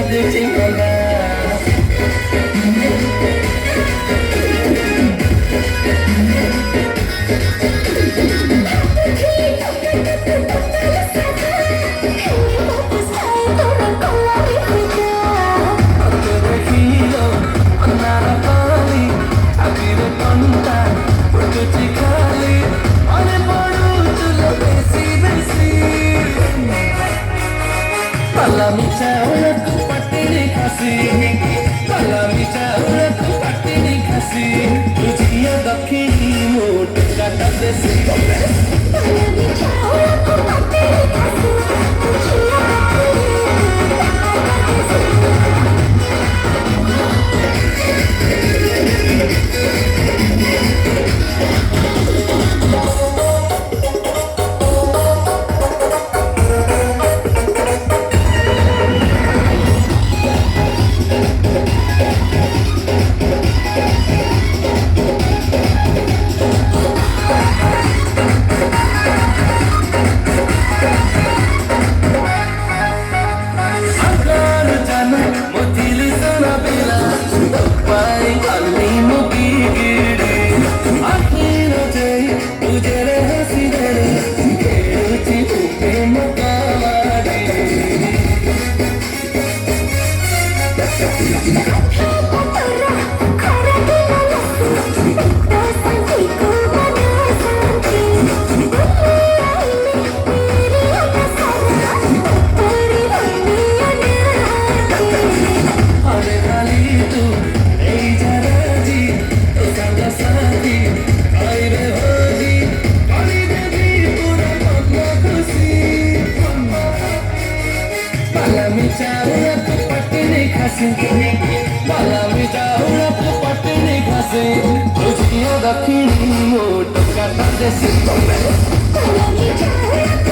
देखिएगा Palami chawla tu patni khasi Palami chawla tu patni khasi Tujhiya dakhini moot kata desi Palami chawla tu patni khasi Tujhiya Palami chawla tu patni khasi Palami chawla tu patni khasi Tujhiya dakhini moot kata desi Palami chawla